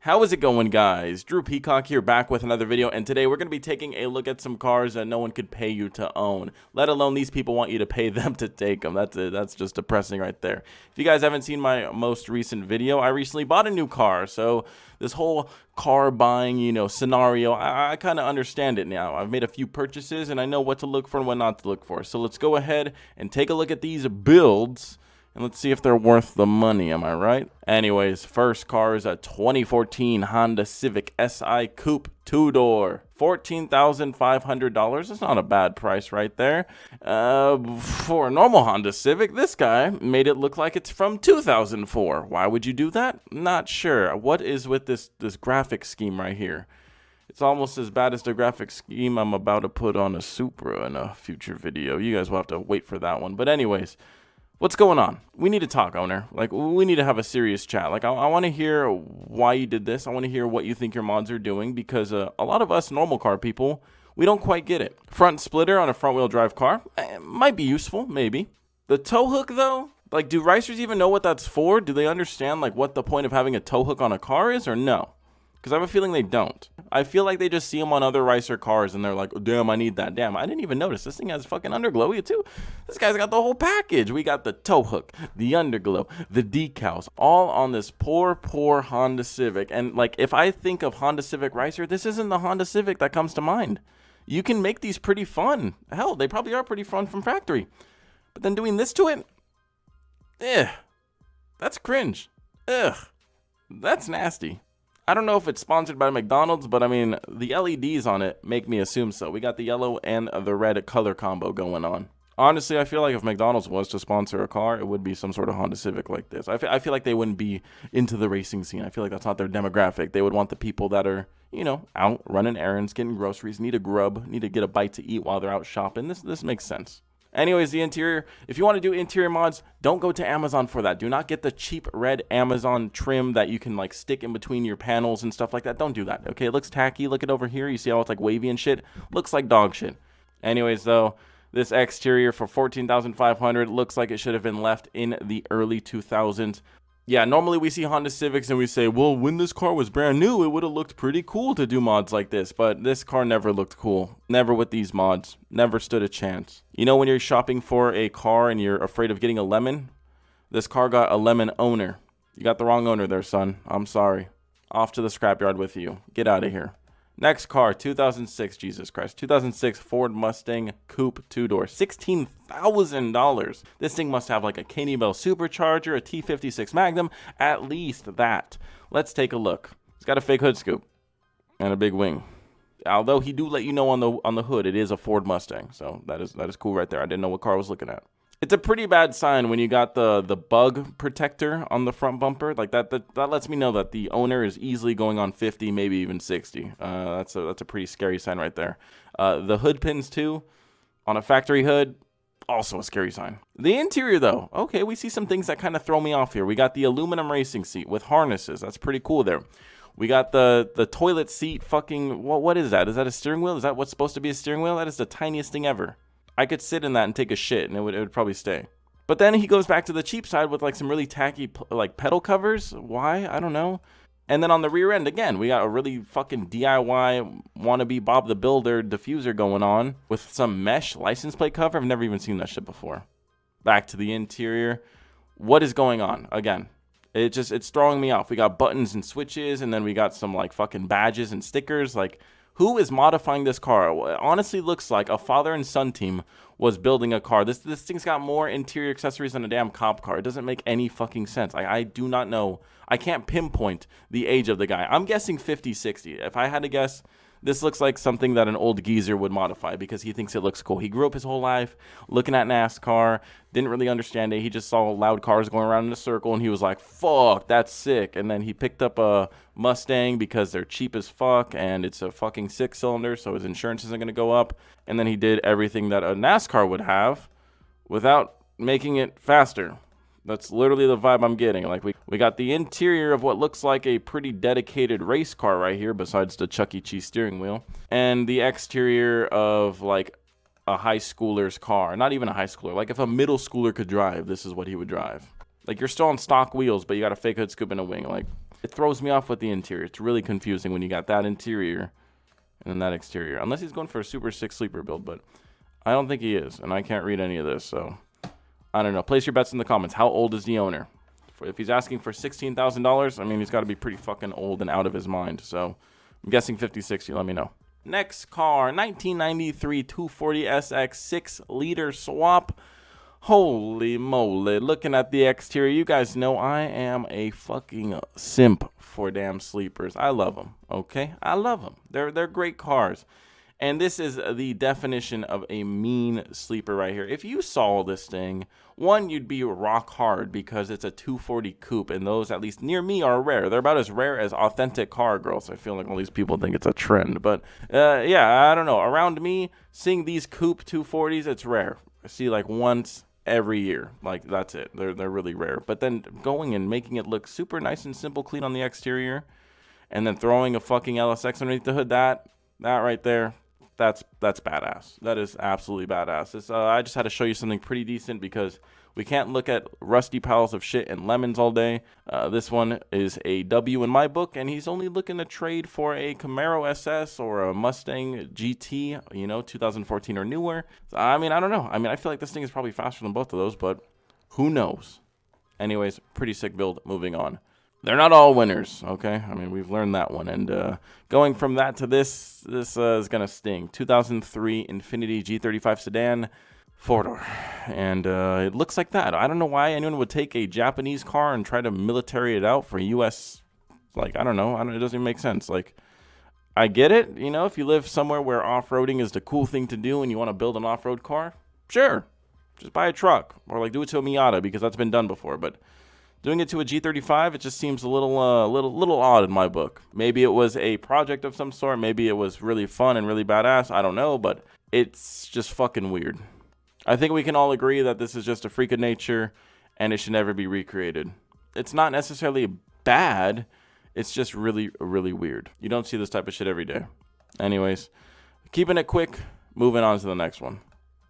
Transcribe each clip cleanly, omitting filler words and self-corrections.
How is it going, guys? Drew Peacock here, back with another video, and today we're going to be taking a look at some cars that no one could pay you to own, let alone these people want you to pay them to take them. That's just depressing right there. If you guys haven't seen my most recent video, I recently bought a new car, so this whole car buying, scenario, I kind of understand it now. I've made a few purchases, and I know what to look for and what not to look for. So let's go ahead and take a look at these builds, and let's see if they're worth the money, am I right? Anyways, first car is a 2014 Honda Civic Si Coupe 2-door. $14,500. That's not a bad price right there. For a normal Honda Civic, this guy made it look like it's from 2004. Why would you do that? Not sure. What is with this graphic scheme right here? It's almost as bad as the graphic scheme I'm about to put on a Supra in a future video. You guys will have to wait for that one. But anyways, what's going on? We need to talk, owner. Like, we need to have a serious chat. Like, I want to hear why you did this. I want to hear what you think your mods are doing, because a lot of us normal car people, we don't quite get it. Front splitter on a front wheel drive car, might be useful, maybe. The tow hook, though, like, do racers even know what that's for? Do they understand, like, what the point of having a tow hook on a car is, or no? Because I have a feeling they don't. I feel like they just see them on other racer cars and they're like, oh, damn, I need that. Damn, I didn't even notice. This thing has fucking underglow too. This guy's got the whole package. We got the tow hook, the underglow, the decals, all on this poor Honda Civic. And like, if I think of Honda Civic Racer, this isn't the Honda Civic that comes to mind. You can make these pretty fun. Hell, they probably are pretty fun from factory. But then doing this to it, that's cringe. That's nasty. I don't know if it's sponsored by McDonald's, but I mean, the LEDs on it make me assume so. We got the yellow and the red color combo going on. Honestly, I feel like if McDonald's was to sponsor a car, it would be some sort of Honda Civic like this. I feel like they wouldn't be into the racing scene. I feel like that's not their demographic. They would want the people that are, out running errands, getting groceries, need a grub, need to get a bite to eat while they're out shopping. This makes sense. Anyways, the interior, if you want to do interior mods, don't go to Amazon for that. Do not get the cheap red Amazon trim that you can like stick in between your panels and stuff like that. Don't do that, okay? It looks tacky. Look it over here. You see how it's like wavy and shit? Looks like dog shit. Anyways, though, this exterior for $14,500 looks like it should have been left in the early 2000s. Yeah, normally we see Honda Civics and we say, well, when this car was brand new, it would have looked pretty cool to do mods like this. But this car never looked cool. Never with these mods. Never stood a chance. You know when you're shopping for a car and you're afraid of getting a lemon? This car got a lemon owner. You got the wrong owner there, son. I'm sorry. Off to the scrapyard with you. Get out of here. Next car, 2006, Jesus Christ, 2006 Ford Mustang Coupe 2-door, $16,000. This thing must have like a Caney Bell supercharger, a T56 Magnum, at least that. Let's take a look. It's got a fake hood scoop and a big wing. Although he do let you know on the hood, it is a Ford Mustang, so that is cool right there. I didn't know what car I was looking at. It's a pretty bad sign when you got the bug protector on the front bumper. Like that lets me know that the owner is easily going on 50, maybe even 60. That's a pretty scary sign right there. The hood pins too, on a factory hood, also a scary sign. The interior though, okay, we see some things that kind of throw me off here. We got the aluminum racing seat with harnesses. That's pretty cool there. We got the toilet seat fucking, what is that? Is that a steering wheel? Is that what's supposed to be a steering wheel? That is the tiniest thing ever. I could sit in that and take a shit and it would probably stay. But then he goes back to the cheap side with like some really tacky like pedal covers. Why? I don't know. And then on the rear end, again, we got a really fucking DIY wannabe Bob the Builder diffuser going on with some mesh license plate cover. I've never even seen that shit before. Back to the interior. What is going on? Again, it's throwing me off. We got buttons and switches, and then we got some like fucking badges and stickers. Like, who is modifying this car? It honestly looks like a father and son team was building a car. This thing's got more interior accessories than a damn cop car. It doesn't make any fucking sense. I do not know. I can't pinpoint the age of the guy. I'm guessing 50, 60. If I had to guess, this looks like something that an old geezer would modify because he thinks it looks cool. He grew up his whole life looking at NASCAR, didn't really understand it. He just saw loud cars going around in a circle, and he was like, fuck, that's sick. And then he picked up a Mustang because they're cheap as fuck, and it's a fucking 6-cylinder, so his insurance isn't going to go up. And then he did everything that a NASCAR would have without making it faster. That's literally the vibe I'm getting. Like, we got the interior of what looks like a pretty dedicated race car right here, besides the Chuck E. Cheese steering wheel. And the exterior of, like, a high schooler's car. Not even a high schooler. Like, if a middle schooler could drive, this is what he would drive. Like, you're still on stock wheels, but you got a fake hood scoop and a wing. Like, It throws me off with the interior. It's really confusing when you got that interior and then that exterior. Unless he's going for a Super 6 sleeper build, but I don't think he is, and I can't read any of this, so I don't know. Place your bets in the comments. How old is the owner? If he's asking for $16,000, I mean, he's got to be pretty fucking old and out of his mind. So I'm guessing 50-60. Let me know. Next car, 1993 240 SX 6-liter swap. Holy moly. Looking at the exterior, you guys know I am a fucking simp for damn sleepers. I love them, okay? I love them. They're great cars. And this is the definition of a mean sleeper right here. If you saw this thing, one, you'd be rock hard because it's a 240 coupe, and those, at least near me, are rare. They're about as rare as authentic car girls. I feel like all these people think it's a trend. But, yeah, I don't know. Around me, seeing these coupe 240s, it's rare. I see like once every year. Like, that's it. They're really rare. But then going and making it look super nice and simple, clean on the exterior, and then throwing a fucking LSX underneath the hood, that right there, that's badass. That is absolutely badass. I just had to show you something pretty decent because we can't look at rusty piles of shit and lemons all day. This one is a W in my book, and he's only looking to trade for a Camaro SS or a Mustang GT, 2014 or newer. So, I mean, I don't know. I mean, I feel like this thing is probably faster than both of those, but who knows? Anyways, pretty sick build. Moving on. They're not all winners, okay? I mean, we've learned that one. And going from that to this is going to sting. 2003 Infiniti G35 sedan, 4-door. And it looks like that. I don't know why anyone would take a Japanese car and try to military it out for U.S. Like, I don't know. It doesn't even make sense. Like, I get it. If you live somewhere where off-roading is the cool thing to do and you want to build an off-road car, sure. Just buy a truck. Or, like, do it to a Miata because that's been done before. But doing it to a G35, it just seems a little odd in my book. Maybe it was a project of some sort. Maybe it was really fun and really badass. I don't know, but it's just fucking weird. I think we can all agree that this is just a freak of nature and it should never be recreated. It's not necessarily bad. It's just really, really weird. You don't see this type of shit every day. Anyways, keeping it quick, moving on to the next one.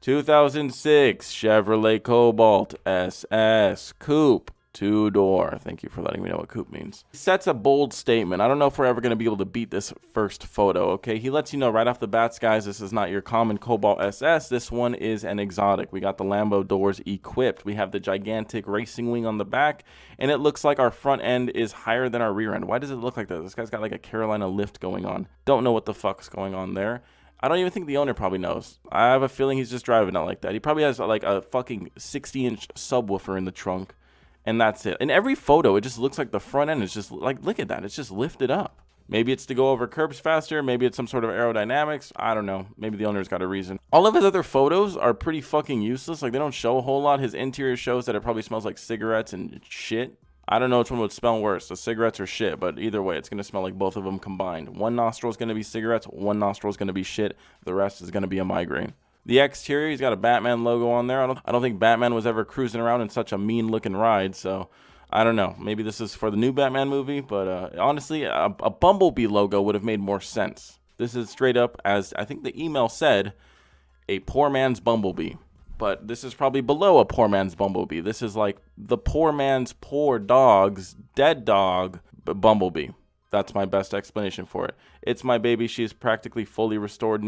2006 Chevrolet Cobalt SS Coupe. 2-door. Thank you for letting me know what coupe means. He sets a bold statement. I don't know if we're ever going to be able to beat this first photo, okay? He lets you know right off the bat, guys, this is not your common Cobalt SS. This one is an exotic. We got the Lambo doors equipped. We have the gigantic racing wing on the back, and it looks like our front end is higher than our rear end. Why does it look like that? This guy's got like a Carolina lift going on. Don't know what the fuck's going on there. I don't even think the owner probably knows. I have a feeling he's just driving it like that. He probably has like a fucking 60-inch subwoofer in the trunk. And that's it. In every photo, it just looks like the front end is just like, look at that. It's just lifted up. Maybe it's to go over curbs faster. Maybe it's some sort of aerodynamics. I don't know. Maybe the owner's got a reason. All of his other photos are pretty fucking useless. Like, they don't show a whole lot. His interior shows that it probably smells like cigarettes and shit. I don't know which one would smell worse, the cigarettes or shit. But either way, it's going to smell like both of them combined. One nostril is going to be cigarettes. One nostril is going to be shit. The rest is going to be a migraine. The exterior, he's got a Batman logo on there. I don't think Batman was ever cruising around in such a mean-looking ride, so I don't know. Maybe this is for the new Batman movie, but honestly, a Bumblebee logo would have made more sense. This is straight up, as I think the email said, a poor man's Bumblebee. But this is probably below a poor man's Bumblebee. This is like the poor man's poor dog's dead dog Bumblebee. That's my best explanation for it. It's my baby. She's practically fully restored.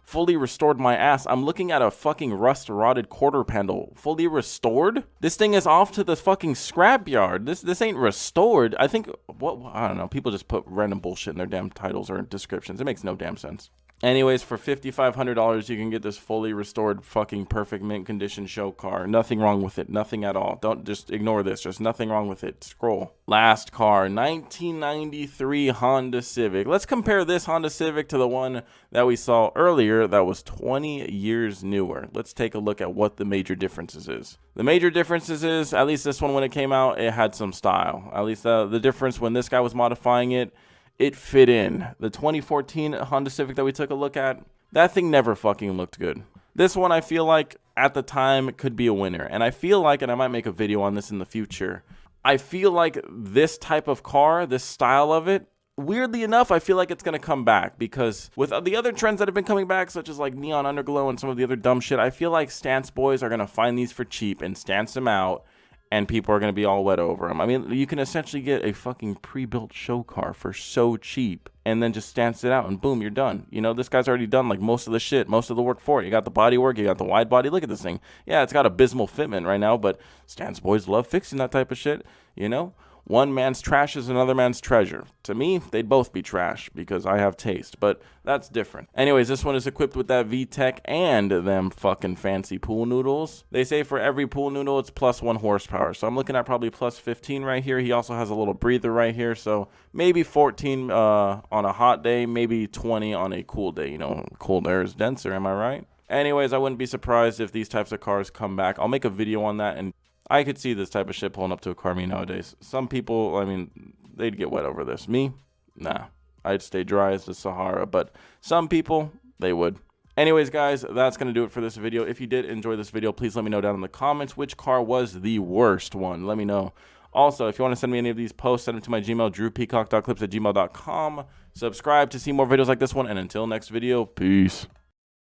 Fully restored my ass. I'm looking at a fucking rust-rotted quarter panel. Fully restored? This thing is off to the fucking scrapyard. This ain't restored. I think, I don't know. People just put random bullshit in their damn titles or descriptions. It makes no damn sense. Anyways, for $5,500, you can get this fully restored, fucking perfect mint condition show car. Nothing wrong with it. Nothing at all. Don't just ignore this. There's nothing wrong with it. Scroll. Last car, 1993 Honda Civic. Let's compare this Honda Civic to the one that we saw earlier that was 20 years newer. Let's take a look at what the major differences is. The major differences is, at least this one when it came out, it had some style. At least the difference when this guy was modifying it, it fit in. The 2014 Honda Civic that we took a look at, that thing never fucking looked good. This one, I feel like, at the time, could be a winner. And I feel like, and I might make a video on this in the future, I feel like this type of car, this style of it, weirdly enough, I feel like it's going to come back. Because with the other trends that have been coming back, such as like neon underglow and some of the other dumb shit, I feel like stance boys are going to find these for cheap and stance them out and people are going to be all wet over them. I mean, you can essentially get a fucking pre-built show car for so cheap and then just stance it out and boom, you're done. You know, this guy's already done like most of the shit, most of the work for it. You got the body work, you got the wide body. Look at this thing. Yeah, it's got abysmal fitment right now, but Stan's boys love fixing that type of shit, you know? One man's trash is another man's treasure. To me, they'd both be trash because I have taste, but that's different. Anyways, this one is equipped with that VTEC and them fucking fancy pool noodles. They say for every pool noodle, it's plus 1 horsepower. So I'm looking at probably plus 15 right here. He also has a little breather right here. So maybe 14 on a hot day, maybe 20 on a cool day. You know, cold air is denser, am I right? Anyways, I wouldn't be surprised if these types of cars come back. I'll make a video on that, and I could see this type of shit pulling up to a car meet nowadays. Some people, I mean, they'd get wet over this. Me? Nah. I'd stay dry as the Sahara, but some people, they would. Anyways, guys, that's going to do it for this video. If you did enjoy this video, please let me know down in the comments which car was the worst one. Let me know. Also, if you want to send me any of these posts, send them to my Gmail, drewpeacock.clips@gmail.com. Subscribe to see more videos like this one, and until next video, peace.